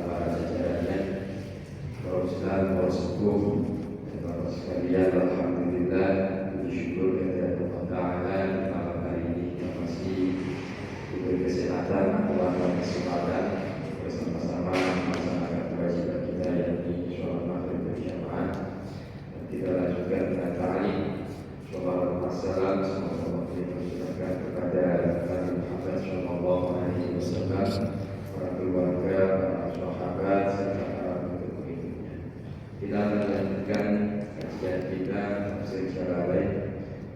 para jajarannya, para ustaz, para sepuh, dan para sekalian. Alhamdulillah, puji syukur kepada Allah Ta'ala malam hari ini yang masih diberi kesehatan, kekuatan, kesempatan bersama-sama melaksanakan kewajiban kita yakni sholat maghrib berjamaah. Dan kita lanjutkan dengan ta'lim sholawat wassalam, semoga Allah mengaturkan kepada Nabi Muhammad sallallahu alaihi wasallam, para keluarga, para sahabat, serta para pendukung hidupnya. Kita melanjutkan kajian kita tafsir Jalalain,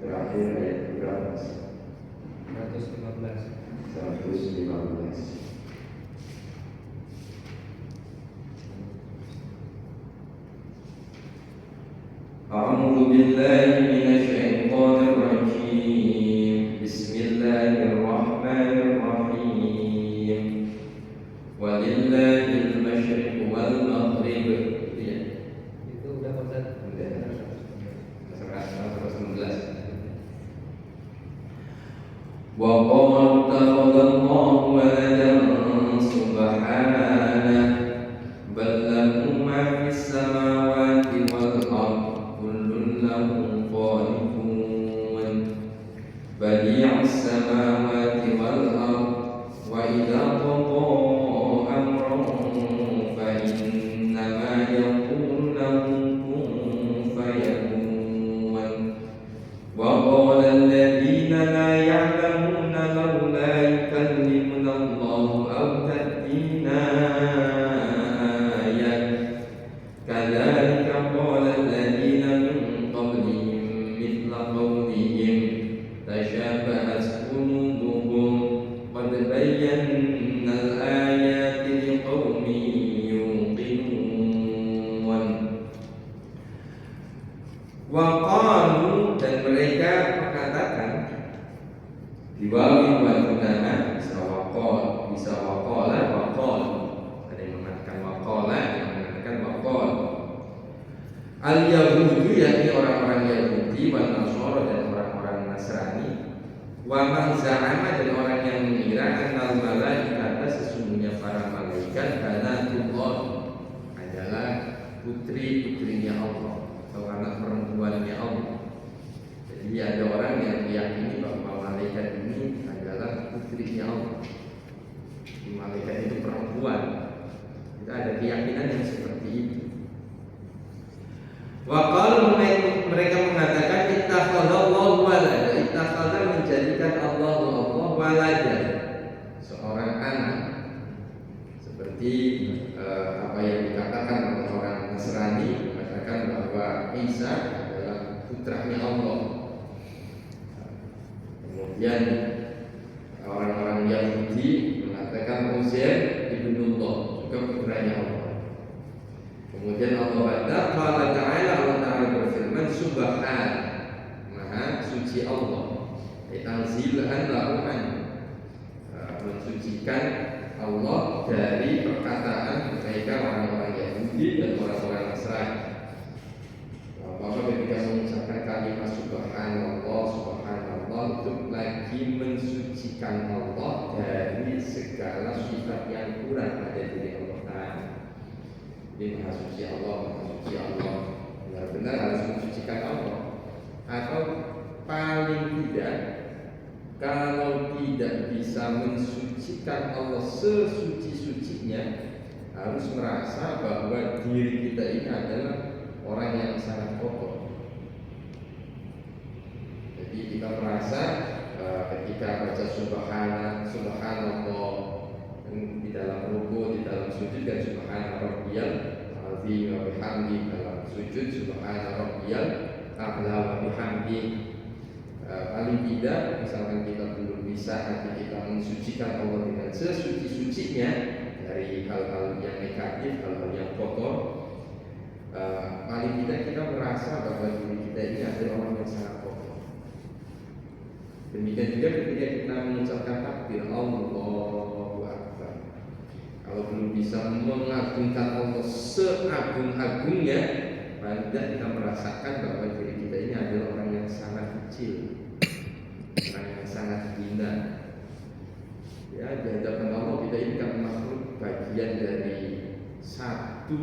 terakhir ayat berapa? 115. A'udzu billahi minasy syaithanir rajim. Bismillahirrahmanirrahim. Walillahil masyriq wal maghrib. Ya. Itu udah Ustaz. Udah. 119. Wa qala takhadallahu waladan subhanahu bal lahu ma fis samawati wal ardh kullun lahu qanitun badi'us samawati wal ardh wa idza qada amran fa innama yaqulu lahu kun fayakun wa qala alladhina la ya'lamuna lawla yukallimuna Allahu aw ta'tina ayat kadzalika qala alladhina min qablihim mithla qawlihim tashabahat qulubuhum qad bayyana al-ayati liqaumin yuqinun. Wa qalu, dan mereka mengatakan, diwawi wa tunana bisa waqal, bisa waqala, waqal. Ada yang mengatakan waqala, ada yang mengatakan waqal. Al-Yahudi, yakni orang-orang Yahudi, wa Nasara, dan orang-orang Nasrani, wa man za'ama, dan orang yang mengira annal malaikata, sesungguhnya para malaikat banatullah adalah putri-putrinya Allah atau anak perempuannya Allah. Jadi ada orang yang meyakini bahwa malaikat ini adalah putrinya Allah. Malaikat itu perempuan. Kita ada keyakinan yang seperti itu. Wa qalu, mereka mengatakan ittakhadallahu walada, ittakhadha, menjadikan Allah walada, seorang anak. Seperti apa yang dikatakan oleh orang Nasrani, mengatakan bahwa Isa adalah putranya Allah. Kemudian orang-orang Yahudi mengatakan Uzair ibnullah, juga putranya Allah. Kemudian Allah Ta'ala berfirman subhan, maha suci Allah, tanzilhan lahuman, mensucikan Allah dari perkataan mereka orang-orang Yahudi dan orang-orang Nasrani. Maka ketika mengucapkan kalimat subhanallah, subhanallah, untuk lagi mensucikan Allah dari segala sifat yang kurang pada diri Allah Ta'ala. Jadi maha suci Allah, benar-benar harus mensucikan Allah. Atau paling tidak, kalau tidak bisa mensucikan Allah sesuci-sucinya, harus merasa bahwa diri kita ini adalah orang yang sangat kotor. Jadi kita merasa ketika baca subhanallah di dalam ruku, di dalam sujud, dan subhana rabbiyal azim wa bihamdi, dalam sujud subhana rabbiyal a'la wa bihamdi. Paling tidak, misalkan kita belum bisa hati kita mensucikan Allah dengan sesuci-sucinya dari hal-hal yang negatif, hal-hal yang kotor, paling tidak kita merasa bahwa diri kita ini adalah orang yang sangat kotor. Demikian juga ketika kita mengucapkan takbir Allahu Akbar, kalau belum bisa mengagungkan Allah seagung-agungnya, paling tidak kita merasakan bahwa diri kita ini adalah orang yang sangat kecil, orang yang sangat hina. Ya, di hadapan Allah kita ini kan makhluk bagian dari satu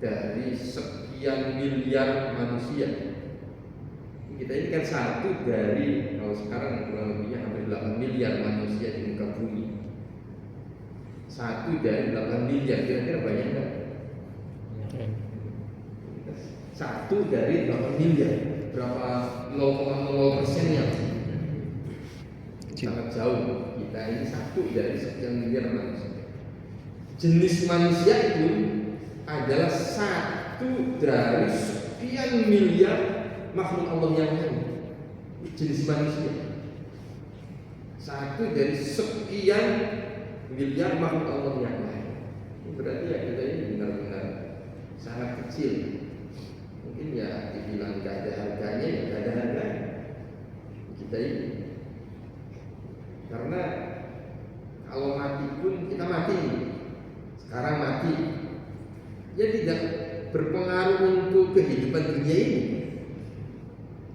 dari sekian miliar manusia. Kita ini kan satu dari, kalau sekarang kurang lebihnya hampir 8 miliar manusia di muka bumi. Satu dari 8 miliar, kira-kira banyak nggak? Satu dari 8 miliar, berapa 0,0%-nya? Sangat jauh. Kita ini satu dari sekian miliar manusia. Jenis manusia itu adalah satu dari sekian miliar makhluk Allah yang lain. Jenis manusia satu dari sekian miliar makhluk Allah yang lain. Berarti ya kita ini benar-benar sangat kecil. Mungkin ya dibilang gak ada harganya, ya gak ada harganya kita ini. Karena kalau mati pun kita mati nih. Sekarang mati, ya tidak berpengaruh untuk kehidupan dunia ini.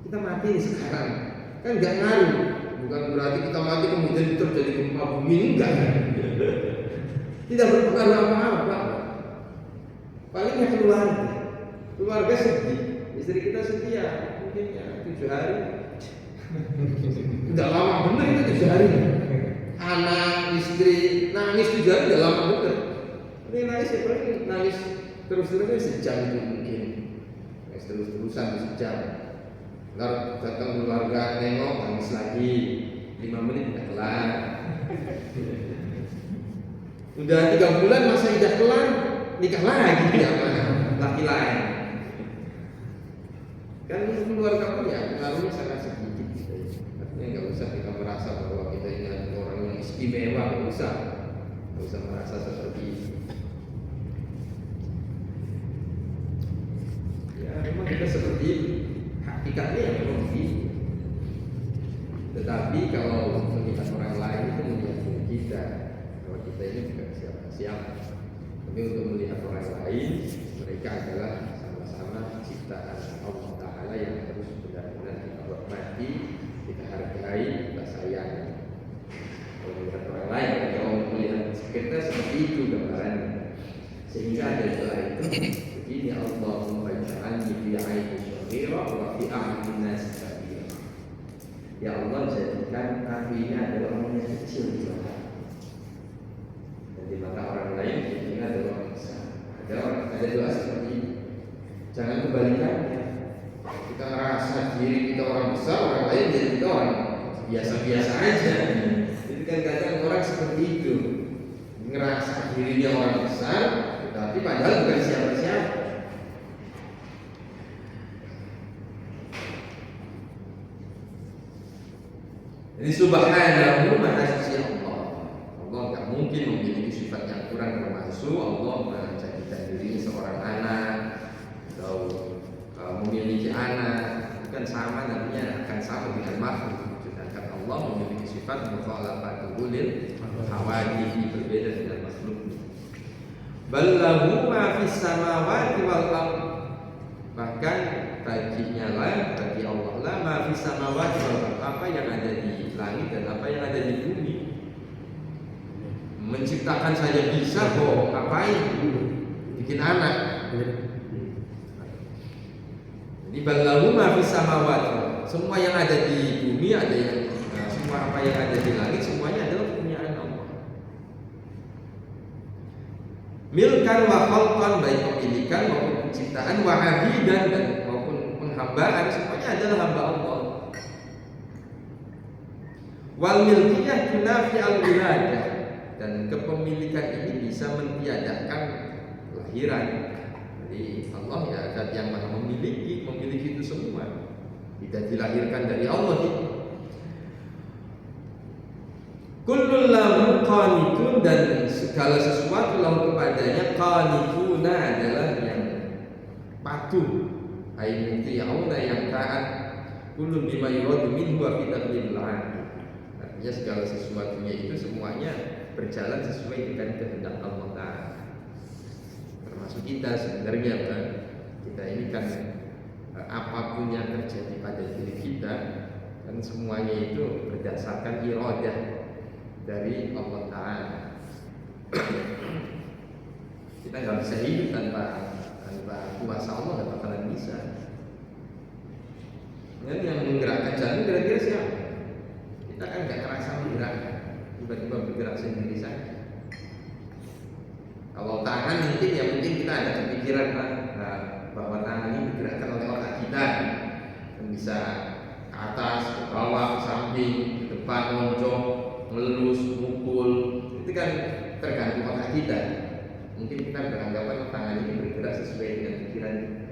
Kita mati nih sekarang, kan nggak ngaruh. Bukan berarti kita mati kemudian terjadi gempa bumi, enggak. Tidak berpengaruh apa-apa. Paling ya keluarga sedih, istri kita setia, mungkin ya 7 hari. Udah lama bener itu 7 hari. Anak, istri nangis 7 hari udah lama bener. Ini nangis ya paling nangis terus-terusan sejam itu mungkin. Nangis terus-terusan sejam. Lalu datang keluarga nengok nangis lagi 5 menit udah kelar. Udah 3 bulan masa idah kelar, nikah lagi ya laki lain. Kan keluarga pun ya pengaruhnya sangat sedikit gitu. Artinya nggak usah kita merasa bahwa kita ini adalah orang yang istimewa, nggak usah merasa seperti itu. Ya memang kita seperti itu. Hakikatnya yang memang begitu. Tetapi kalau melihat orang lain itu melihat kita, kalau kita ini bukan siapa-siapa. Tapi untuk melihat orang lain, mereka adalah sama-sama ciptaan Allah Ta'ala yang harus benar-benar kita hormati, kita hargai, kita sayangi. Kalau melihat orang lain, kalau melihat kita seperti itu gambarannya. Sehingga ada doa itu begini, Allahumma ij'alni fi 'aini shaghira wa fi a'yunin nas kabira. Ya Allah, jadikan aku ini adalah orang yang kecil di mata. Dan di mata orang lain ini adalah orang besar. Ada doa seperti ini. Jangan kebalikannya. Kita merasa diri kita orang besar, orang lain jadi kita orang biasa-biasa aja. Jadi kan kadang orang seperti itu, ngerasa dirinya orang besar, tapi padahal bukan siapa-siapa. Ini subhanahu maha suci Allah. Allah tidak mungkin memiliki sifat yang kurang, termasuk Allah menjadikan diri seorang anak atau memiliki anak. Bukan sama, nantinya akan sama dengan makhluk. Sedangkan Allah memiliki sifat mukhalafatu lil hawadith, berbeda dengan makhluk. Ballahu ma fis samawati wal ardh. Bahkan baginya lah, bagi Allah lah ma fis samawati wal ardh, apa yang ada di langit dan apa yang ada di bumi. Menciptakan saja bisa kok, ngapain bikin anak. Jadi ballahu ma fis samawati, semua yang ada di bumi ada yang semua apa yang ada di langit semuanya adalah punyaan Allah. Milkan wa khalqan, baik pemilikan maupun penciptaan, wa abidan dan maupun penghambaan, semuanya adalah hamba Allah. Wal milkiyah tunafi al-wiladah, dan kepemilikan ini bisa mentiadakan kelahiran. Jadi Allah ya zat yang maha memiliki itu semua. Tidak dilahirkan dari Allah itu. Kullun lahu qanitun, dan segala sesuatu lahu kepadanya qanituna adalah yang patuh, ai muti'una yang taat. Kullun bima yuradu minhu wa fi taqdiril 'adil. Artinya segala sesuatunya itu semuanya berjalan sesuai dengan kehendak Allah Ta'ala. Termasuk kita sebenarnya kan, kita ini kan apapun yang terjadi pada diri kita kan semuanya itu berdasarkan iradah dari Allah Ta'ala. Kita nggak bisa hidup tanpa kuasa Allah, nggak bakalan bisa. Yang menggerakkan jantung kira-kira siapa? Kita kan nggak ngerasa menggerakkan, tiba-tiba bergerak sendiri saja. Kalau tangan mungkin kita ada kepikiran bahwa tangan ini digerakkan oleh otak kita, dan bisa ke atas, ke bawah, ke samping, ke depan, lonjong, melurus, mukul. Itu kan tergantung otak kita. Mungkin kita beranggapan tangan ini bergerak sesuai dengan pikiran kita.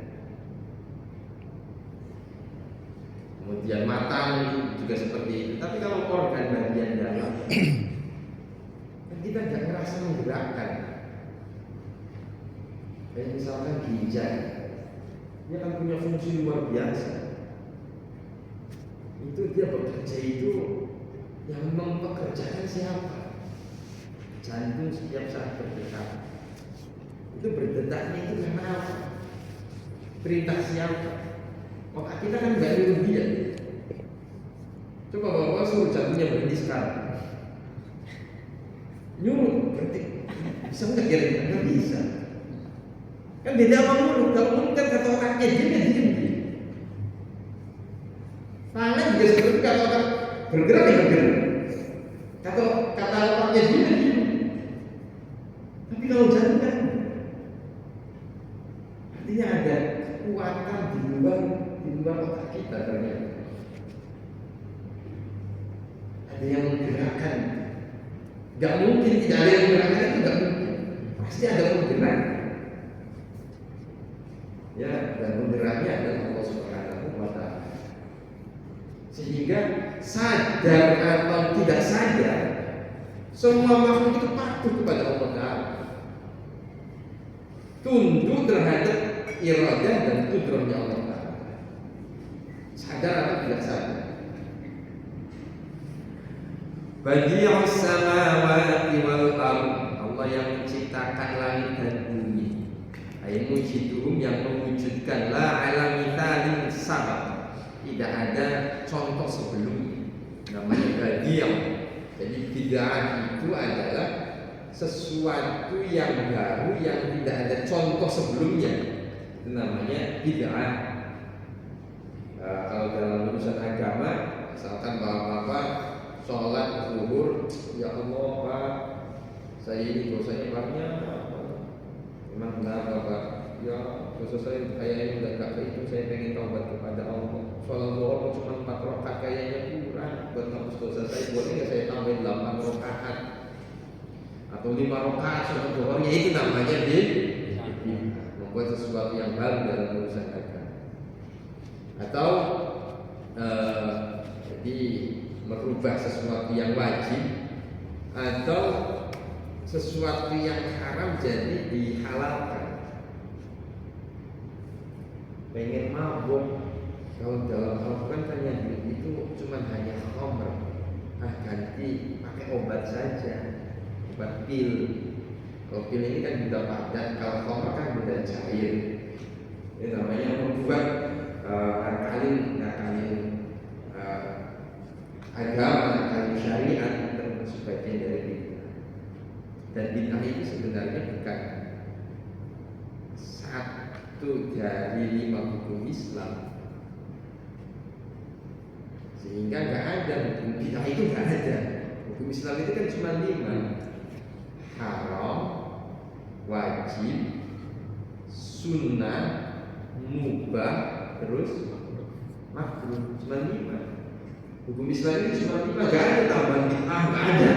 Kemudian mata juga seperti itu. Tapi kalau organ bagian dalam, kan kita nggak ngerasa menggerakkan. Kayak misalkan ginjal, dia kan punya fungsi luar biasa. Itu dia bekerja itu, yang mempekerjakan siapa? Jantung setiap saat berdetak. Itu berdetaknya itu karena apa? Perintah siapa? Otak kita kan nggak nyuruh dia. Coba bapak suruh jantungnya berhenti sekarang, nyuruh berhenti, bisa nggak kira-kira? Nggak bisa. Kan beda sama mulut. Kalau mulut kan kata otaknya diem. Tangan juga seperti kata otak bergerak ya bergerak. Kata otaknya diem. Tapi kalau jantung kan artinya ada kekuatan di luar otak kita ternyata. Ada yang menggerakkan. Gak mungkin tidak ada yang menggerakkan, itu gak mungkin. Pasti ada penggerak. Ya, dan penggeraknya adalah Allah Subhanahu wa Ta'ala. Sehingga sadar atau tidak sadar, semua makhluk itu patuh kepada Allah Ta'ala, tunduk terhadap iradah dan kudrahnya Allah Ta'ala. Sadar atau tidak sadar. Badi'us samawati wal ardh, Allah yang menciptakan langit dan bumi. Mujiduhum, yang mewujudkan la ala mithalin sabab, tidak ada contoh sebelumnya, namanya badi'ah. Jadi bid'ah itu adalah sesuatu yang baru yang tidak ada contoh sebelumnya, itu namanya bid'ah. Kalau dalam urusan agama, misalkan bapak-bapak sholat zuhur, ya Allah Pak, saya ini dosanya banyak. Memang kenapa Pak? Ya dosa saya kayaknya udah gak itu, saya pengen taubat kepada Allah. Sholat zuhur cuma 4 rakaat kayaknya kurang buat ngapus dosa saya. Boleh nggak saya tambahin 8 rakaat atau 5 rakaat sholat zuhurnya? Itu namanya membuat sesuatu yang baru dalam urusan agama. Atau jadi merubah sesuatu yang wajib atau sesuatu yang haram jadi dihalalkan. Pengen mabuk, kalau dalam Al-Quran kan yang itu cuma hanya khamr, ganti pakai obat saja, obat pil. Kalau pil ini kan benda padat, kalau khamr kan benda cair. Ini namanya membuat akalin agama, akalin syariat, termasuk bagian dari bid'ah. Dan bid'ah itu sebenarnya bukan satu dari 5 hukum Islam, sehingga nggak ada hukum bid'ah itu, nggak ada. Hukum Islam itu kan cuma 5: haram, wajib, sunnah, mubah, terus makruh. Cuma 5. Hukum Islam itu cuma 5, nggak ada tambahan bid'ah, nggak ada.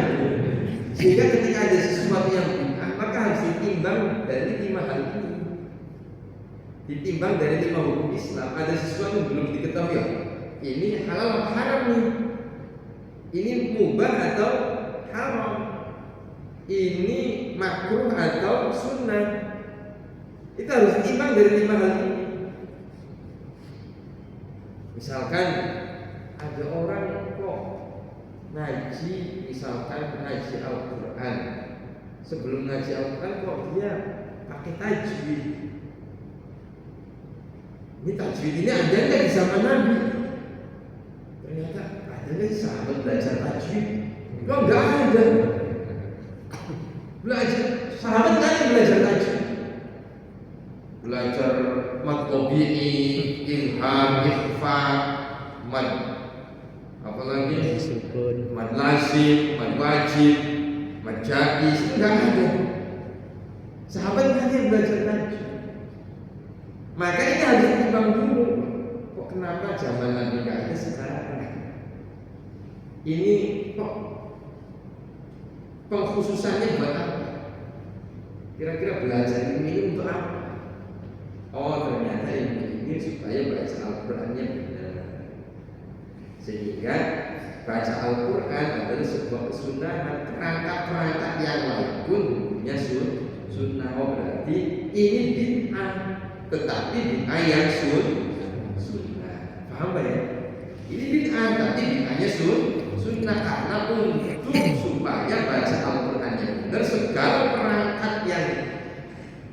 Sehingga ketika ada sesuatu yang bid'ah, maka harus ditimbang dari 5 hal ini. Ditimbang dari 5 hukum Islam. Ada sesuatu yang belum diketahui, ini halal atau haram nih, ini mubah atau haram, ini makruh atau sunnah. Itu harus ditimbang dari 5 hal ini. Misalkan ada orang kok ngaji, misalkan ngaji Al-Quran, sebelum ngaji Al-Quran kok dia pakai tajwid. Ini tajwid ini ada nggak di zaman Nabi? Ternyata ada nggak di sahabat belajar tajwid? Kok nggak ada. Belajar sahabat nggak ada belajar tajwid. belajar mad tabi'i, ilham, ikhfa, mad apa lagi? Mad lazim, mad wajib, mad jaiz, enggak ada. Sahabat nggak ada yang belajar tadi. Makanya ini harus ditimbang dulu. Kok kenapa zaman Nabi nggak ada sekarang? Ini kok pengkhususannya buat apa? Kira-kira belajar ini untuk apa? Oh, ternyata ini supaya baca Al-Qur'annya benar. Sehingga baca Al-Qur'an adalah sebuah kesunahan. Perangkat-perangkat yang lain pun hukumnya sunnah. Oh, berarti ini bid'ah, tetapi bid'ah yang sunnah. Paham ya? Ini bid'ah, tapi bid'ahnya sunnah karena untuk supaya baca Al-Qur'an yang benar, segala perangkat yang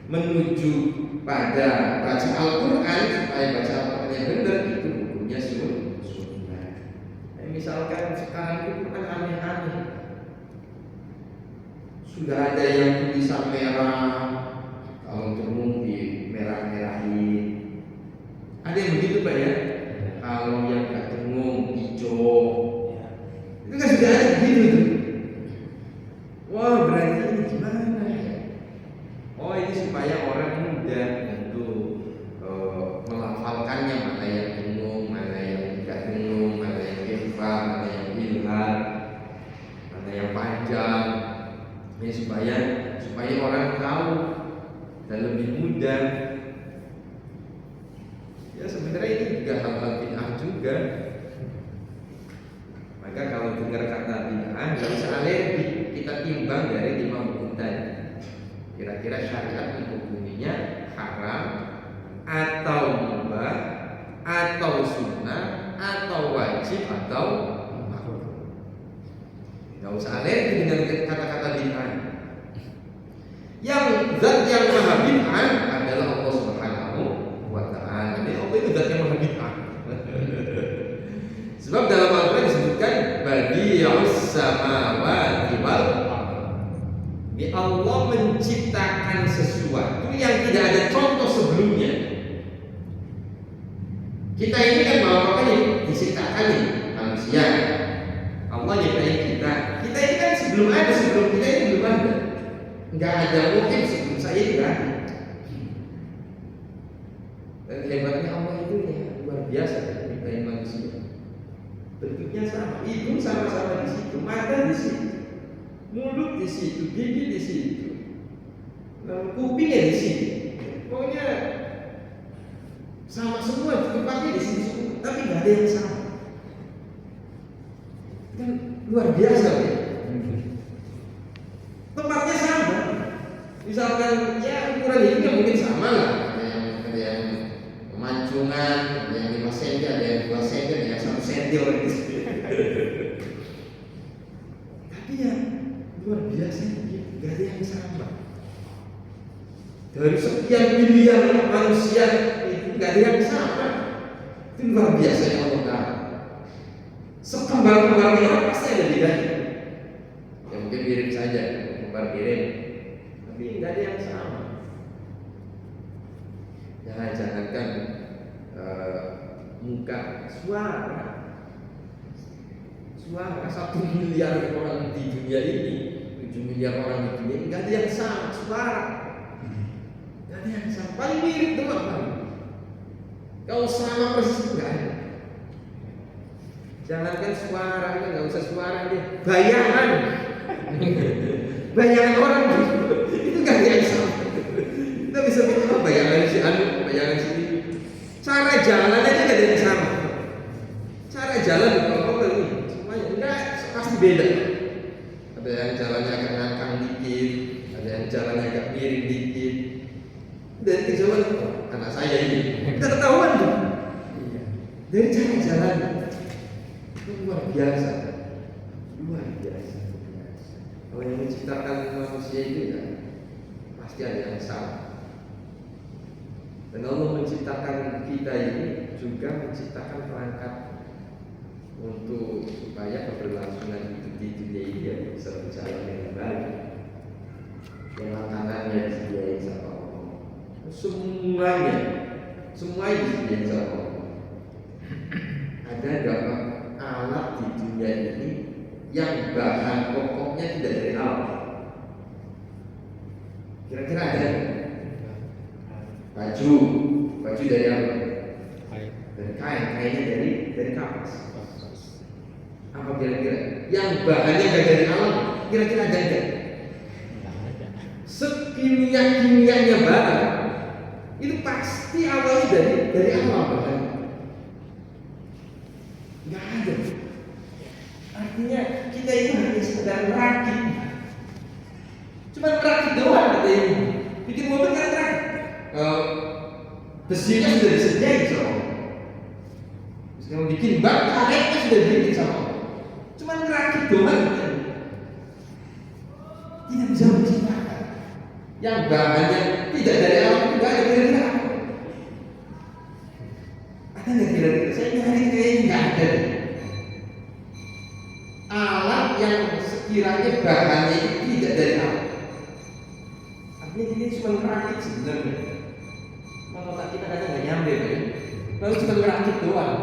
menuju pada baca Al-Qur'an supaya baca Al-Qur'an yang benar itu hukumnya sunnah. Misalkan sekarang itu Quran aneh-aneh, sudah ada yang tulisan merah, kalau tenung di merah-merahin, ada yang begitu Pak ya. Kalau yang nggak tenung hijau, itu kan sudah ada begitu tuh. Wah, berarti ini gimana ya? Oh, ini supaya orang mudah untuk melafalkannya, mana yang tenung, mana yang tidak tenung, mana yang ikhfa, mana yang ilham, mana yang panjang. Ini supaya orang tahu dan lebih mudah. Ya sebenarnya ini juga hal-hal bid'ah juga. Maka kalau dengar kata bid'ah, nggak usah alergi. Kita timbang dari 5 hukum tadi. Kira-kira syariat menghukuminya haram atau mubah atau sunnah atau wajib atau makruh. Nggak usah alergi dengan kata-kata bid'ah. Yang zat yang maha bid'ah adalah Allah Subhanahu wa ta'ala. Jadi Allah itu zat yang maha bid'ah. Sebab dalam Al-Quran disebutkan badi'us samawati wal ardh. Allah menciptakan sesuatu yang tidak ada contoh sebelumnya. Kita ini kan apa nih? Diciptakan nih manusia. Allah nyiptain kita. Kita ini kan sebelum kita ini belum ada. Enggak ada mungkin sebelum saya ini enggak ada. Dan hebatnya Allah itu ya luar biasa nyiptain manusia. Bentuknya sama, hidung sama-sama di situ, mata di situ, mulut di situ, gigi di situ, lalu kupingnya di sini. Pokoknya sama semua, tempatnya di sini semua, tapi nggak ada yang sama. Kan luar biasa ya. Tempatnya sama. Misalkan ya ukuran hidungnya mungkin sama lah. Ada yang mancungan, ada yang 5 cm, ada yang 2 cm, ada yang 1 cm orang di sini. Tapi ya luar biasa, nggak ada yang sama. Dari sekian miliar manusia itu nggak ada yang sama. Itu luar biasa ya Allah Ta'ala. Sekembang-kembangnya orang pasti ada bedanya. Ya mungkin mirip saja, kembar mirip, tapi nggak ada yang sama. Jangankan muka, suara 1 miliar orang di dunia ini, 7 miliar orang di dunia ini, nggak ada yang sama suara. Nggak ada yang sama, paling mirip doang paling. Kalau sama persis nggak ada. Jangankan suara, nggak usah suara deh, bayangan orang itu nggak ada yang sama. Kita bisa bilang bayangan si anu, bayangan si ini. Cara jalan aja nggak ada yang sama. Cara jalan kalau ini semuanya enggak pasti beda. Ada yang jalannya agak ngangkang dikit, ada yang jalannya agak miring dikit. Dari kejauhan anak saya ini kita ketahuan tuh. Dari cara jalan itu luar biasa. Kalau yang menciptakan manusia itu ya pasti ada yang salah. Dan Allah menciptakan kita ini juga menciptakan perangkat untuk supaya keberlangsungan hidup di dunia ini ya bisa berjalan dengan baik. Yang makanannya disediain sama Allah. Semua semuanya disediakan sama Allah. Ada berapa alat di dunia ini yang bahan pokoknya tidak dari alam? Kira-kira ada? Baju dari apa? Dari kainnya dari kapas. Apa kira-kira? Yang bahannya gak dari alam, kira-kira ada enggak? Sekimia-kimianya barang itu pasti awalnya dari alam bahannya. Nggak ada. Artinya kita itu hanya sekedar merakit. Cuma merakit doang kata ini. Bikin mobil kan merakit. Besinya sudah disediain sama Allah. Terus bikin bak, karetnya sudah dibikin sama Allah. Cuma merakit doang. Tidak bisa menciptakan. Yang bahannya tidak dari alam itu nggak ada kira-kira apa? Ada nggak kira-kira? Saya nyari kayaknya nggak ada. Alat yang sekiranya bahannya itu tidak dari alam. Artinya ini cuma merakit sebenarnya. Kalau tak kita kadang nggak nyampe, kan? Lalu cuma merakit doang.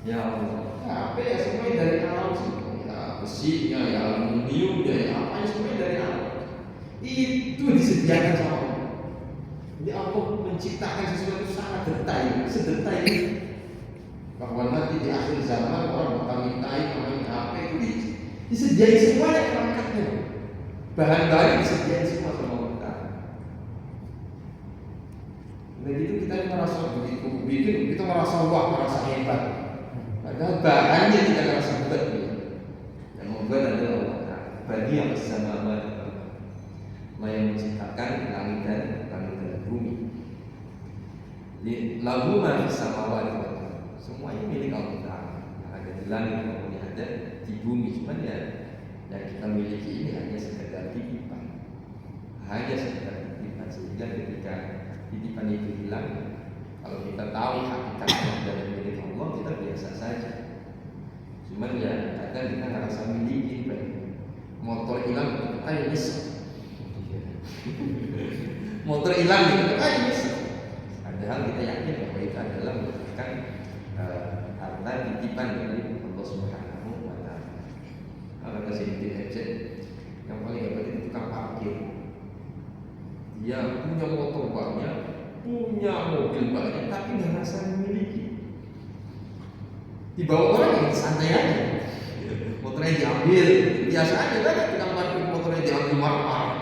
Ya Allah, apa ya semuanya dari alam semua. Besinya, ya aluminiumnya, ya apa semuanya dari alam. Itu disediakan sama Allah. Jadi Allah menciptakan sesuatu sangat detail, sedetail itu. Bahwa nanti di akhir zaman orang bakal mintain namanya apa itu disediakan semuanya perangkatnya. Bahan-bahan disediakan semua sama Allah. Begitu kita merasa begitu, kita merasa wah, merasa hebat. Padahal bahannya tidak merasa hebat. Yang membuat adalah Allah. Bagi yang bersama Allah yang menciptakan langit dan bumi. Jadi lagu manusia sama Allah semua ini milik Allah. Yang ada di langit maupun yang ada di bumi. Cuman ya yang kita miliki ini hanya sekedar titipan. Sehingga ketika titipan itu hilang, kalau kita tahu hakikatnya dari milik Allah, kita biasa saja. Cuman ya kadang kita ngerasa miliki. Motor hilang, ayo nyesek. Motor hilang gitu, ayo nyesek. Padahal kita yakin bahwa itu adalah merupakan harta titipan dari Allah Subhanahu wa Ta'ala. Kata Sayyidina Hajjaj, yang paling hebat itu tukang parkir. Dia punya motor banyak, punya mobil banyak, tapi nggak merasa memiliki. Dibawa orang yang santai aja. Motornya diambil, biasa aja kan tukang parkir motornya diambil marah-marah.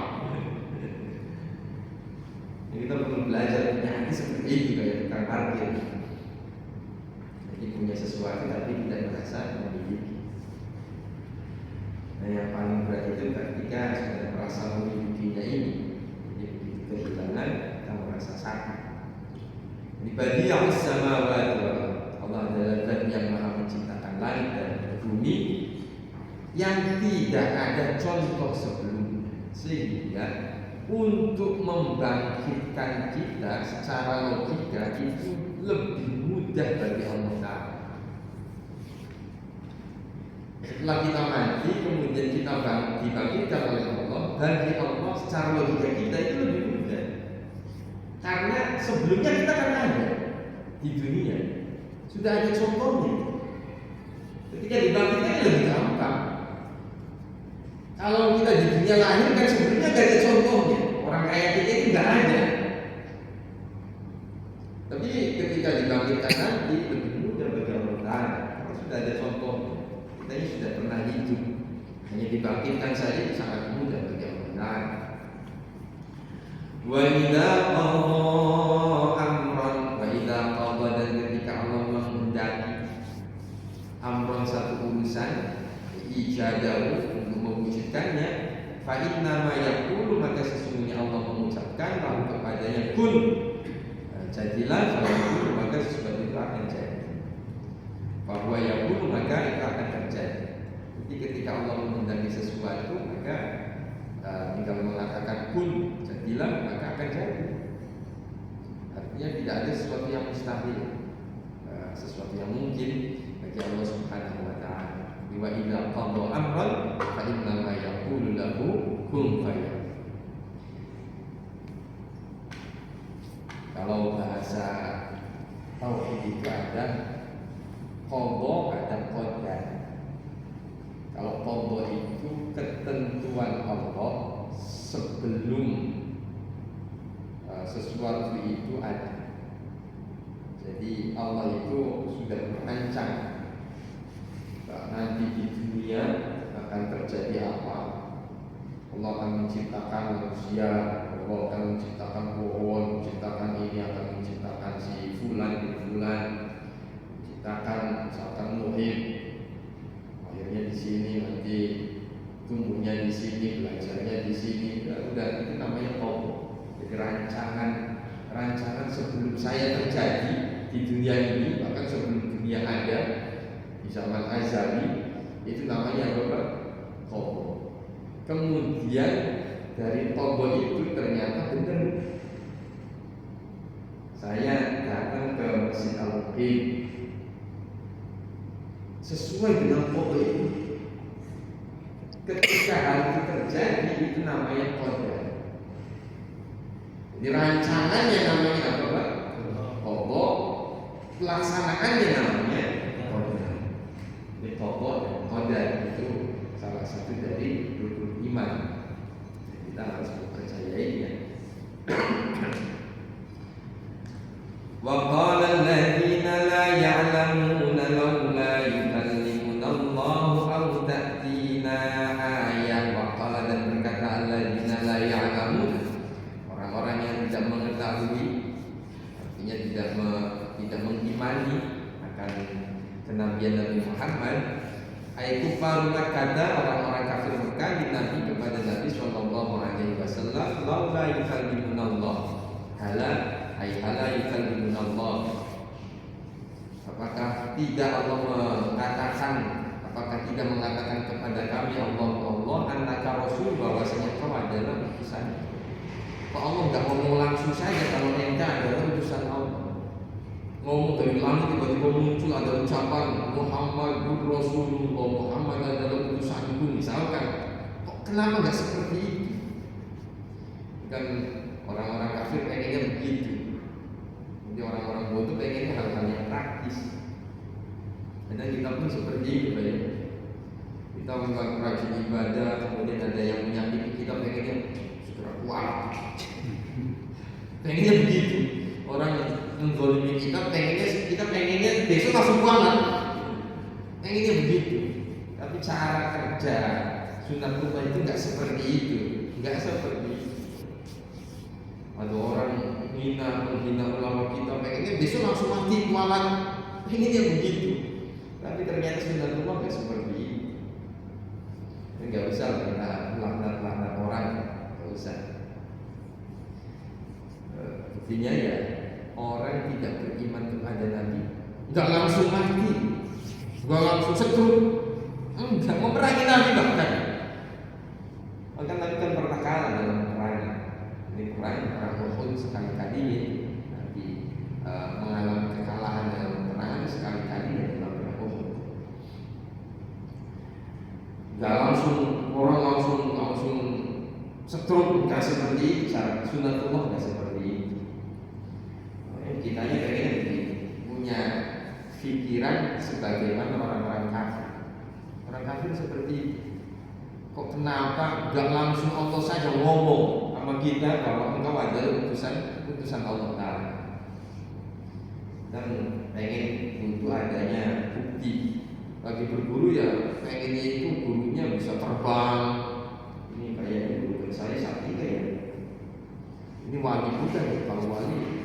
Kita perlu belajar punya hati seperti itu kayak tukang parkir. Jadi punya sesuatu tapi tidak merasa memiliki. Nah yang paling berat itu ketika sudah merasa memilikinya ini. Jadi begitu kehilangan kita merasa sakit. Jadi bagi yang sama Allah adalah Zat yang maha menciptakan langit dan bumi yang tidak ada contoh sebelumnya, sehingga untuk membangkitkan kita secara logika itu lebih mudah bagi Allah Ta'ala. Setelah kita mati kemudian kita dibangkitkan oleh Allah, bagi Allah secara logika kita itu lebih mudah. Karena sebelumnya kita kan ada di dunia, sudah ada contohnya. Ketika dibangkitkan lebih gampang. Kalau kita di dunia lahir kan sebenarnya gak ada contohnya. Orang kayak kita itu gak ada. Tapi ketika dibangkitkan nanti lebih mudah bagi Allah Ta'ala. Kalau sudah ada contohnya, kita ini sudah pernah hidup. Hanya dibangkitkan saja itu sangat mudah bagi Allah Ta'ala. Wa idza qadha amran, wa idza qadha, dan ketika Allah menghendaki amran satu urusan, ijadahu untuk mewujudkannya, fa inna ma yaqulu, maka sesungguhnya Allah mengucapkan lalu kepadanya kun, jadilah, fayaqulu, maka sesuatu itu akan jadi. Bahwa yaqulu, maka itu akan terjadi. Jadi ketika Allah menghendaki sesuatu, maka tinggal mengatakan kun, jadilah, maka akan jadi. Artinya tidak ada sesuatu yang mustahil, sesuatu yang mungkin bagi Allah Subhanahu wa Ta'ala. Wa idza qadha amran fa inna ma yaqulu lahu kun fayakun. bahasa tauhid itu ada qadha, ada qadar. Kalau qadha itu ketentuan Allah sebelum sesuatu itu ada. Jadi Allah itu sudah merancang nanti di dunia akan terjadi apa. Allah akan menciptakan manusia, Allah akan menciptakan pohon, menciptakan ini, akan menciptakan si fulan bin fulan, menciptakan misalkan muhib, akhirnya di sini nanti tumbuhnya di sini, belajarnya di sini, udah itu namanya qadha. Jadi rancangan sebelum saya terjadi di dunia ini, bahkan sebelum dunia ada di zaman azali, itu namanya apa? Qadha. Kemudian dari qadha itu ternyata benar. Saya datang ke Masjid Al-Muqim sesuai dengan qadha itu. Ketika hal itu terjadi, itu namanya qadha. Jadi rancangannya namanya apa, Pak? Qadha. Pelaksanaannya namanya qadha. Jadi qadha dan qadar itu salah satu dari rukun iman. Kita harus mempercayainya. Wa qala alladziina laa ya'lamuuna laulaa yukallimuna Allahu aw ta'tiina aayah. Wa qala, dan berkata alladziina laa ya'lamuuna, orang-orang yang tidak mengetahui, artinya tidak mengimani akan kenabian Nabi Muhammad. Ayat kufar Makkah, orang-orang kafir Mekah, di Nabi kepada Nabi Sallallahu Alaihi Wasallam, laula yukallimuna Allah, hala yukallimuna Allah. Apakah tidak Allah mengatakan, apakah tidak mengatakan kepada kami Allah annaka rasul, bahwasanya kau adalah utusan. Kok Allah nggak ngomong langsung saja kalau engkau adalah utusan Allah? Ngomong dari langit tiba-tiba muncul ada ucapan Muhammadur Rasulullah, Muhammad adalah utusanku misalkan. Kok kenapa nggak seperti itu? Kan orang-orang kafir pengennya begitu. Jadi orang-orang bodoh pengennya hal-hal yang praktis. Dan kita pun seperti itu, Pak. Kita memang rajin ibadah, kemudian ada yang menyakiti kita, pengennya segera kuat. Pengennya begitu. Orang menggolimi kita pengennya besok langsung pulang. Pengennya begitu. Tapi cara kerja sunatullah itu nggak seperti itu, nggak seperti itu. Ada orang menghina ulama kita, pengennya besok langsung mati kualat, pengennya begitu. Tapi ternyata sunatullah nggak seperti itu. Nggak usah kita laknat orang, nggak usah. Intinya ya, orang tidak beriman kepada Nabi nggak langsung mati, nggak langsung setruk, enggak memerangi Nabi bahkan. Bahkan Nabi kan pernah kalah dalam perang. Ini perang Uhud sekali-kali Nabi mengalami kekalahan dalam perang sekali-kali dalam perang Uhud. Nggak langsung orang langsung setruk, nggak seperti cara sunatullah, nggak seperti itu. Kitanya pengen punya pikiran sebagaimana orang-orang kafir. Orang kafir seperti itu. Kok kenapa gak langsung Allah saja ngomong sama kita bahwa engkau adalah utusan Allah Ta'ala. Dan pengen butuh adanya bukti. Bagi berguru ya pengennya itu gurunya bisa terbang. Ini kayak guru saya saat ini ya. Ini wali bukan ya, kalau wali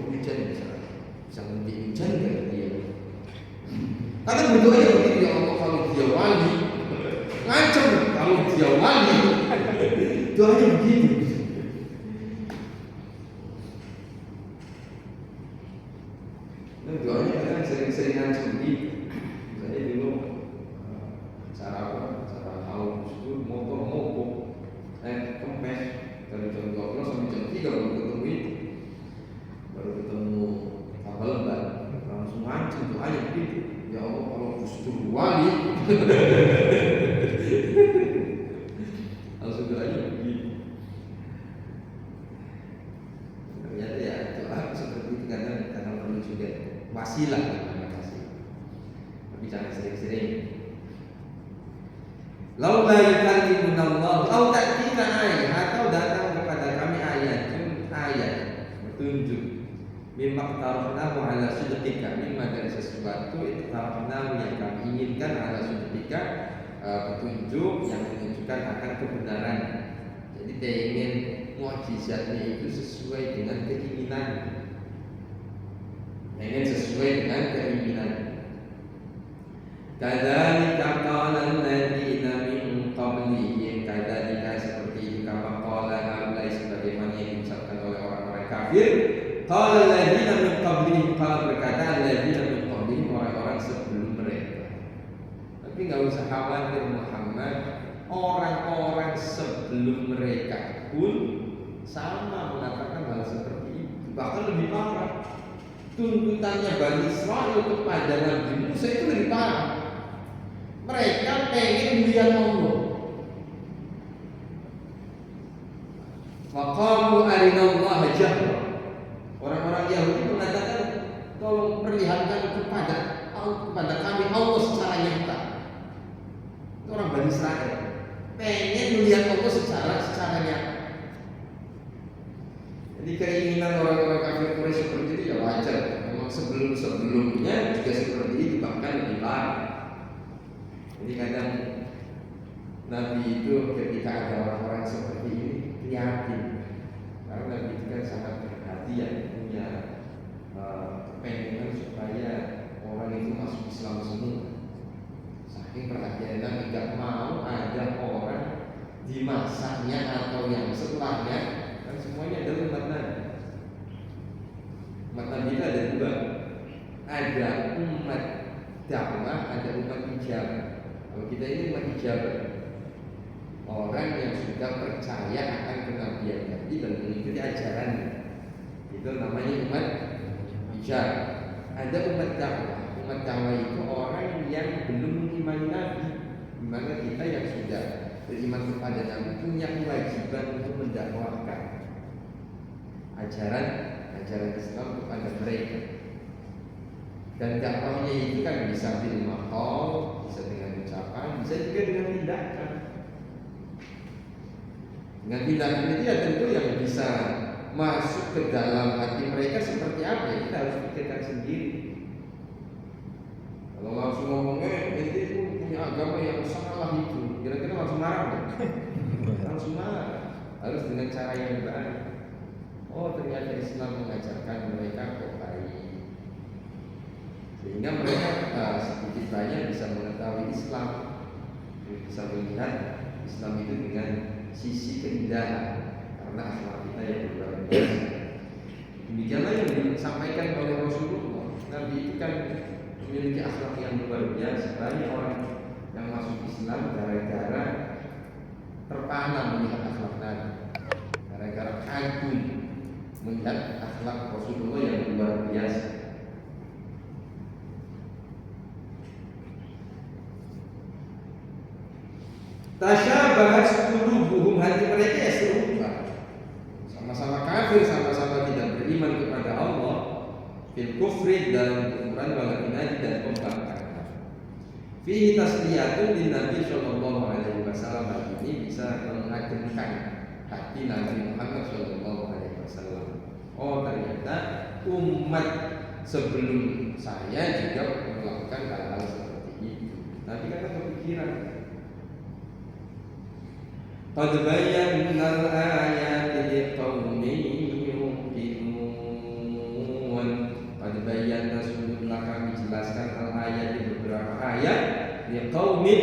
hujan bisa nanti hujan kan dia. Karena berdoanya begitu, ya Allah, kalau dia wali ngancam, kalau dia wali doanya begitu. Dan doanya kadang sering-sering ngancam begitu. Saya dulu cara haul itu motor mogok, kempes dari jam 12 sampai jam 3 baru ketemu itu. Baru ketemu kapal lebar, langsung mancing tuh aja begitu. Ya Allah, kalau Gustur wali langsung doanya begitu. Ternyata ya doa seperti itu kadang Laula yukallimuna Allah au ta'tina ayat, atau datang kepada kami ayat petunjuk, mimma tarafnahu ala sidqika, mimma dari sesuatu itu tarafnahu yang kami inginkan ala sidqika, petunjuk yang menunjukkan akan kebenaran. Jadi dia ingin mukjizatnya itu sesuai dengan keinginan, ingin sesuai dengan keinginan. Kadzalika qala alladziina min qablihim, kadzalika seperti itu kama qala haulai, sebagaimana yang diucapkan oleh orang-orang kafir. Qala alladziina min qablihim, qala berkata alladziina min qablihim, orang-orang sebelum mereka. Tapi enggak usah khawatir Muhammad, orang-orang sebelum mereka pun sama mengatakan hal seperti itu, bahkan lebih parah. Tuntutannya Bani Israil kepada Nabi Musa itu lebih parah. Mereka pengen melihat Allah. Faqalu arinallaha jahra. Orang-orang Yahudi mengatakan, tolong perlihatkan kepada kami Allah secara nyata. Itu orang Bani Israil pengen melihat Allah secara nyata. Jadi keinginan orang-orang kafir Quraisy seperti itu ya wajar. Memang sebelum-sebelumnya juga seperti itu, bahkan lebih parah. Jadi kadang Nabi itu ketika ada orang-orang seperti ini prihatin, karena Nabi itu kan sangat perhatian, punya kepengenan supaya orang itu masuk Islam semua. Saking perhatian Nabi tidak mau ada orang di masanya atau yang setelahnya, kan semuanya adalah umat Nabi. Umat Nabi itu ada dua, ada umat dakwah, ada umat ijabah. Kalau kita ini umat ijabah, orang yang sudah percaya akan kenabian Nabi dan mengikuti ajarannya, itu namanya umat ijabah. Ada umat dakwah. Umat dakwah itu orang yang belum mengimani Nabi, di mana kita yang sudah beriman kepada Nabi punya kewajiban untuk mendakwahkan ajaran Islam kepada mereka. Dan dakwahnya itu kan bisa bil maqal, bisa dengan ucapan, bisa juga dengan tindakan. Dengan tindakan itu ya tentu yang bisa masuk ke dalam hati mereka seperti apa ya kita harus pikirkan sendiri. Kalau langsung ngomongnya itu punya agama yang salah itu, kira-kira langsung marah kan? Langsung marah. Harus dengan cara yang baik. Oh ternyata Islam mengajarkan mereka kok baik, sehingga mereka sedikit banyak bisa mengetahui Islam, bisa melihat Islam itu dengan sisi keindahan, karena akhlak kita yang luar biasa. Demikianlah yang disampaikan oleh Rasulullah. Nabi itu kan memiliki akhlak yang luar biasa. Banyak orang yang masuk Islam gara-gara terpana melihat akhlak Nabi, gara-gara kagum melihat akhlak Rasulullah yang luar biasa. Tasyabahat qulubuhum, hati mereka ya serupa, sama-sama kafir, sama-sama tidak beriman kepada Allah, fil kufri, dalam kekufuran, wal inadi, dan pembangkangan. Fihi tasliyatun lin Nabi sallallahu alaihi wasallam. Ini bisa mengagumkan hati Nabi Muhammad sallallahu alaihi wasallam. Oh ternyata umat sebelum saya juga melakukan hal-hal seperti itu. Nabi kan kepikiran. Qad bayyana al-ayati liqaumin yuqinun. Qad bayyana, sungguhlah kami jelaskan al-ayat, beberapa ayat, liqaumin,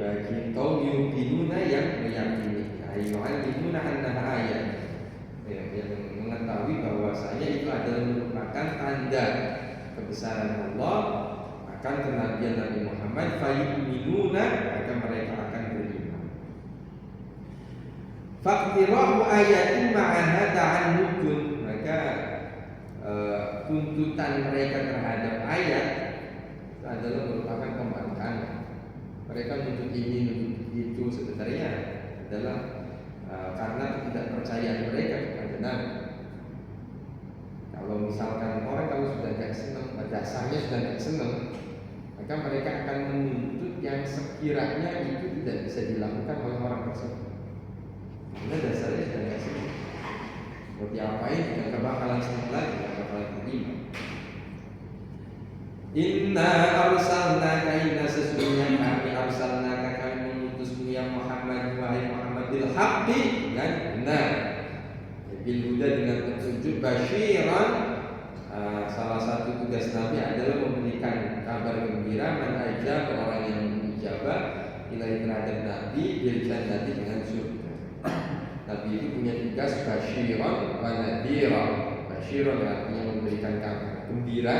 bagi kaum yuqinuna yang meyakini, yu'allimuna annaha ayat, yang mengetahui bahwasanya itu adalah merupakan tanda kebesaran Allah, akan kenabian Nabi Muhammad, fayu'minuna, maka mereka akan beriman. Faqtirahu ayatin ma'ana ta'annudun, maka tuntutan mereka terhadap ayat itu adalah merupakan pembangkangan. Mereka menuntut ini, menuntut itu, sebenarnya adalah karena ketidakpercayaan mereka kepada Nabi. Kalau misalkan orang kalau sudah tidak senang, dasarnya sudah tidak senang, maka mereka akan menuntut yang sekiranya itu tidak bisa dilakukan oleh orang tersebut. Karena dasarnya sudah nggak sih. Mau diapain tidak bakalan senang lagi, tidak bakalan beriman. Inna arsalnaka, inna sesungguhnya kami arsalnaka, kami mengutusmu ya Muhammad, wahai Muhammad, bil haqqi, dengan benar, bil huda, dengan petunjuk, basyiran. Salah satu tugas Nabi adalah memberikan kabar gembira, man ajab, orang yang menijabah ilahi terhadap Nabi, bil jannati, dengan surga. Nabi itu punya tugas basyiran wa nadhira. Basyiran artinya memberikan kabar gembira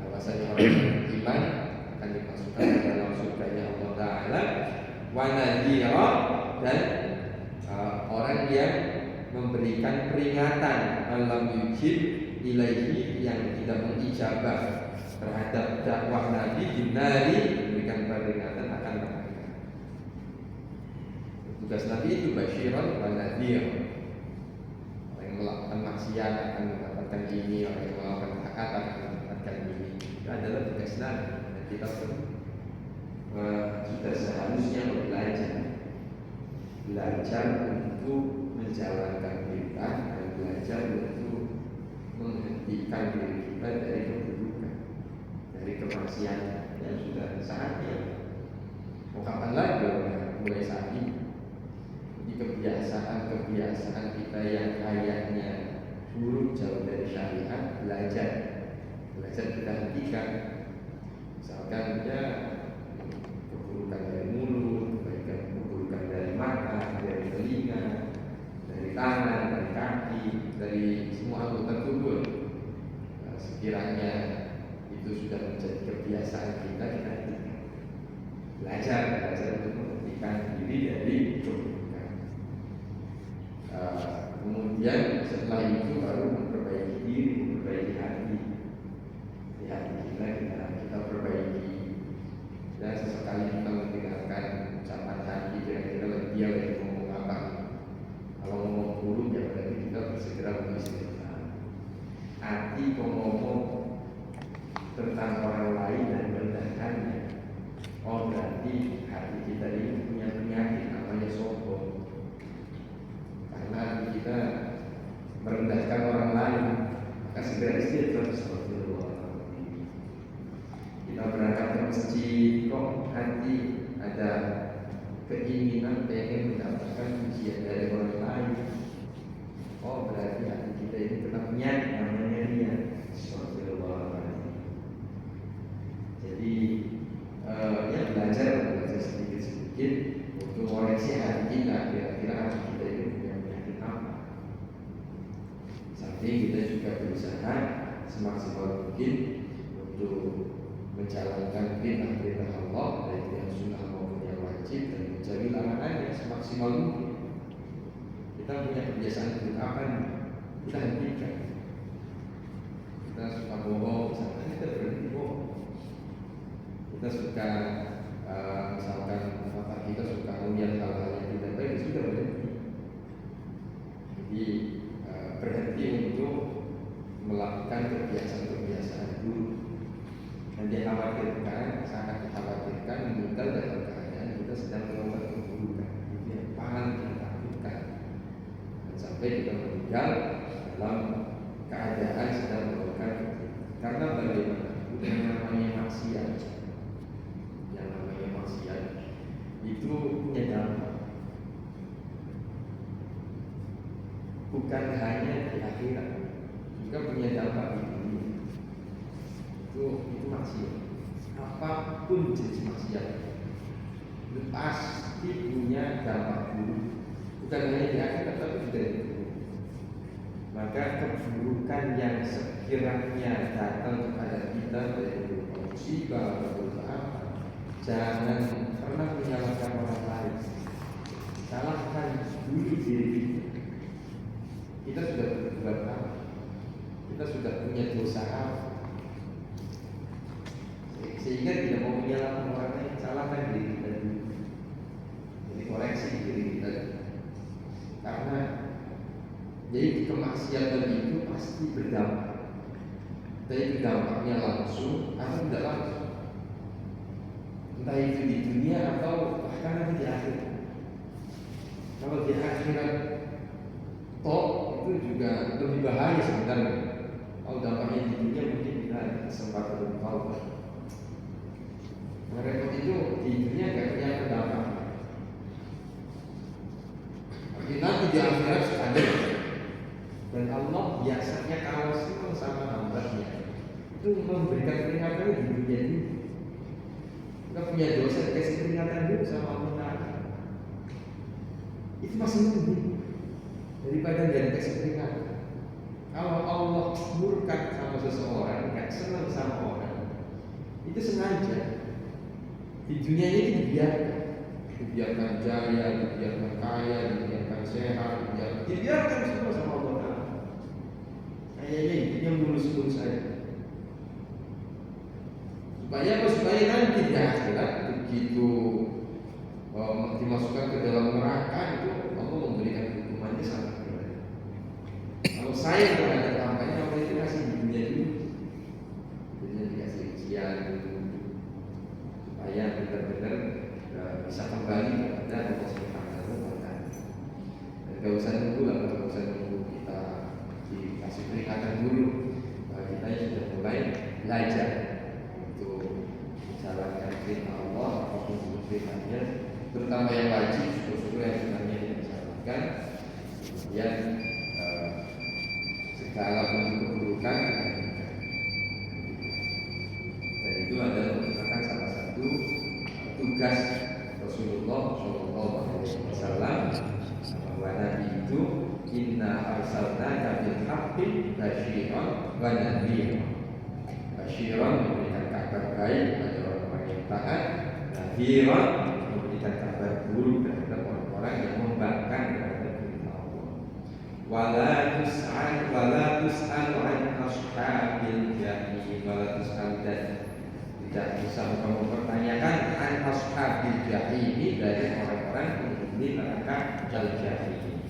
bahwasanya orang yang beriman akan dimasukkan ke dalam surganya Allah Ta'ala, wa nadhira, dan orang yang memberikan peringatan, alam yujib ilaihi, yang tidak mengijabah terhadap dakwah Nabi, dinari, memberikan peringatan akan neraka. Tugas Nabi itu basyiran wa nadhir. Orang yang melakukan maksiat akan mendapatkan ini, orang yang melakukan taat akan mendapatkan ini. Itu adalah tugas Nabi. Dan kita pun sudah seharusnya belajar untuk menjalankan perintah dan belajar untuk menghentikan diri kita dari keburukan, dari kemaksiatan. Yang sudah saatnya. Mau kapan lagi? Mulai saat ini. Jadi kebiasaan kita yang kayaknya buruk, jauh dari syariat, belajar kita hentikan. Misalkan ya keburukan dari mulut, keburukan dari mata, dari telinga, dari tangan, dari kaki, dari semua anggota tubuh. Sekiranya itu sudah menjadi kebiasaan kita hentikan. Belajar untuk menghentikan diri dari keburukan. Kemudian setelah itu baru memperbaiki diri, memperbaiki hati. Di hati kita perbaiki. Dan sesekali kita mendengarkan ucapan hati, kira-kira dia lagi ngomong apa. Kalau ngomong buruk ya berarti kita bersegera beristighfar. Hati ngomong tentang orang lain dan merendahkannya, oh berarti hati kita ini punya penyakit namanya sombong. Karena hati kita merendahkan orang lain, maka segera istighfar. Kita berangkat ke masjid, kok hati ada keinginan pengen mendapatkan pujian dari orang lain, oh berarti hati kita ini kena penyakit namanya riya. Jadi ya belajar sedikit-sedikit untuk koreksi hati kita, kira-kira hati kita ini punya penyakit apa. Sampai kita juga berusaha semaksimal mungkin untuk menjalankan perintah Allah, baik yang sunnah maupun yang wajib, dan menjauhi larangannya semaksimal mungkin. Kita punya kebiasaan buruk apa nih? Kita hentikan. Kita suka bohong, misalkan kita berhenti bohong. Kita suka misalkan mata kita suka melihat hal-hal yang tidak baik, sudah berhenti. Jadi berhenti untuk melakukan kebiasaan-kebiasaan buruk. Dan dikhawatirkan, sangat dikhawatirkan meninggal dalam keadaan kita sedang melakukan keburukan. Itu yang paling kita takutkan. Dan sampai kita meninggal dalam keadaan sedang melakukan keburukan. Karena bagaimana? Yang namanya maksiat itu punya dampak. Bukan hanya di akhirat, juga punya dampak di dunia. Itu maksiat. Apapun jenis maksiat itu pasti punya dampak buruk. Bukan hanya di akhirat tapi juga di dunia. Maka keburukan yang sekiranya datang kepada kita dari musibah atau apa, jangan pernah menyalahkan orang lain. Salahkan dulu diri kita. Kita sudah berbuat apa? Kita sudah punya dosa apa? Sehingga tidak mau menyalahkan orang lain, salahkan diri kita dulu. Jadi koreksi diri kita. Karena jadi kemaksiatan itu pasti berdampak. Tapi dampaknya langsung atau tidak langsung. entah itu di dunia atau bahkan nanti di akhirat. Kalau di akhirat toh itu juga lebih bahaya sebenarnya. Kalau dampaknya di dunia mungkin kita kesempatan lebih tahu. Repot itu di dunia gak punya dampak. Tapi nanti di akhirat ada. Dan Allah biasanya kalau senang sama hambanya itu memberikan peringatan di dunia ini. Kita punya dosa dikasih peringatan dulu sama Allah. Itu masih lebih daripada dia dikasih peringatan. Kalau Allah murka sama seseorang, gak senang sama orang, itu sengaja. Di dunia ini dibiarkan jaya, dibiarkan kaya, dibiarkan sehat, dibiarkan semua sama Allah. Kayaknya hidupnya mulus-mulus saja. Supaya apa? Supaya nanti di akhirat begitu dimasukkan ke dalam neraka itu Allah memberikan hukumannya sangat berat. Kalau saya terhadap hambanya, Allah itu kasih di dunia dulu, dunia dikasih ujian supaya benar-benar bisa kembali kepada Allah Subhanahu wa Ta'ala. Dan gak usah nunggu lah, gak usah nunggu kita dikasih peringatan dulu. Kita sudah mulai belajar untuk menjalankan perintah Allah apapun perintahnya, terutama yang wajib, syukur yang sebenarnya kita jalankan. Kemudian segala bentuk keburukan kita hindari. Dan itu adalah merupakan salah satu tugas Rasulullah SAW, bahwa Nabi itu inna arsalnaka bil haqqi basyiran wa nadhiran. Basyiran memberikan kabar baik kepada orang-orang yang taat, nadhiran memberikan kabar buruk terhadap orang-orang yang membangkang terhadap perintah Allah. Wala tus'al an ashabil jahim, wala tus'al, dan tidak bisa kamu pertanyakan an ashabil jahim, dari orang-orang penghuni neraka al-jahim.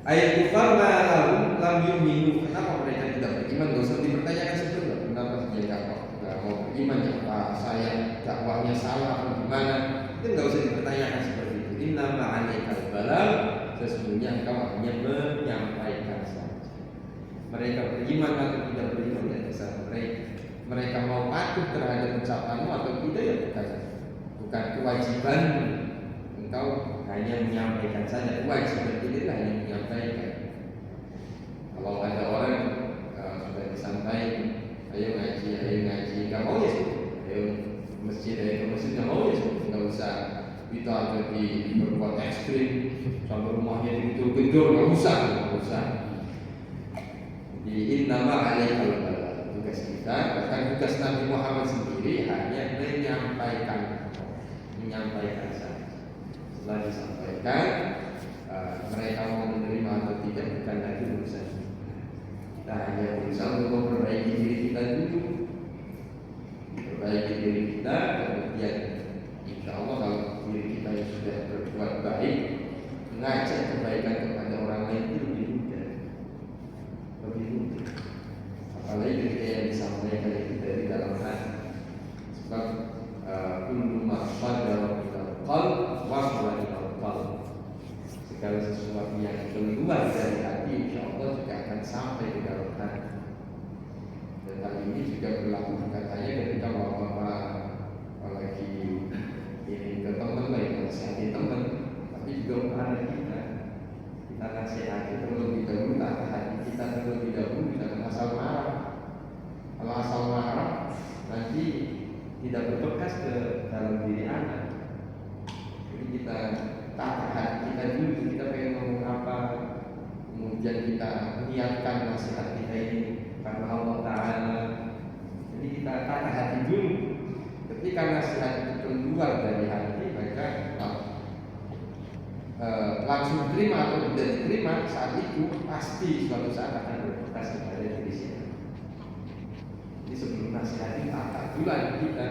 Ayat kufar lam yu'minu, kenapa mereka tidak beriman? Gak usah dipertanyakan sebelumnya. Kenapa dia gak mau beriman? Apa saya dakwahnya salah atau gimana? Itu gak usah dipertanyakan seperti itu. Inna ma'alaikal balagh, sesungguhnya engkau hanya menyampaikan saja. Mereka beriman atau tidak beriman ya terserah mereka. Mereka mau patuh terhadap ucapanmu atau tidak ya bukan kewajiban. Engkau hanya menyampaikan saja, kewajiban kita hanya menyampaikan. Kalau ada orang sudah disampaikan, ayo ngaji, nggak mau ya, ayo ke masjid, nggak mau ya, nggak usah kita jadi berbuat ekstrim sampai rumahnya digedor-gedor, nggak usah. Di innama alaikal balagh, tugas kita, bahkan tugas Nabi Muhammad sendiri hanya menyampaikan saja. Setelah disampaikan, mereka mau menerima atau tidak bukan lagi urusan. Kita hanya berusaha untuk memperbaiki diri kita dulu, memperbaiki diri kita, kemudian insya Allah kalau diri kita yang sudah berbuat baik, mengajak kebaikan kepada orang lain itu lebih mudah. Apalagi ketika yang disampaikan itu dari dalam hati. Sebab kullu ma sadara minal qalb wasala ilal qalb. Segala sesuatu yang keluar dari hati insya Allah juga akan sampai ke dalam hati. Dan hal ini juga berlaku bukan hanya ketika bapak-bapak apalagi ini ke teman lain, nasihati teman, tapi juga kepada kita. Kita nasihati terlebih dahulu, tak hati kita terlebih dahulu, jangan asal marah. Kalau asal marah nanti tidak berbekas ke dalam diri anak. Jadi kita tata hati kita dulu, kita pengen ngomong apa, kemudian kita niatkan nasihat kita ini karena Allah Ta'ala. Jadi kita tata hati dulu. Ketika nasihat itu keluar dari hati, maka langsung diterima atau tidak diterima, saat itu pasti suatu saat akan berbekas kepada diri kita. Jadi sebelum nasihat itu tata dulu kita,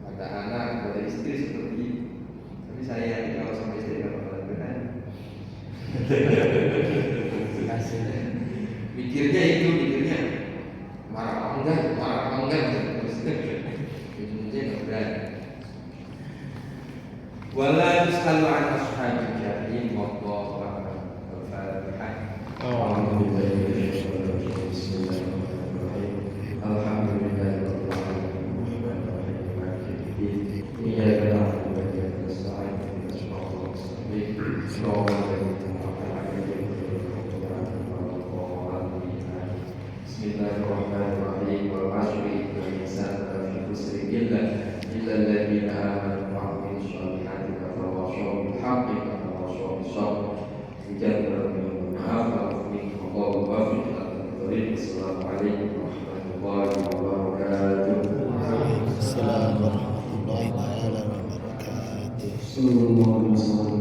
pada anak, pada istri seperti itu. Tapi saya yakin kalau sama istri nggak bakal berani. Mikirnya marah apa enggak terus. Ilmunya berat. Wala yusalu an ashabil jahil wallahu a'lam. Al-Fatihah. Bismillahirrahmanirrahim. Wal 'ashri innal insana lafi khusr illa alladziina aamanu wa 'amilus shalihati wa tawashaw bil haqqi wa tawashaw bis sabr. Assalamualaikum warahmatullahi wabarakatuh. Assalamualaikum warahmatullahi wabarakatuh. Sallallahu alaihi wasallam.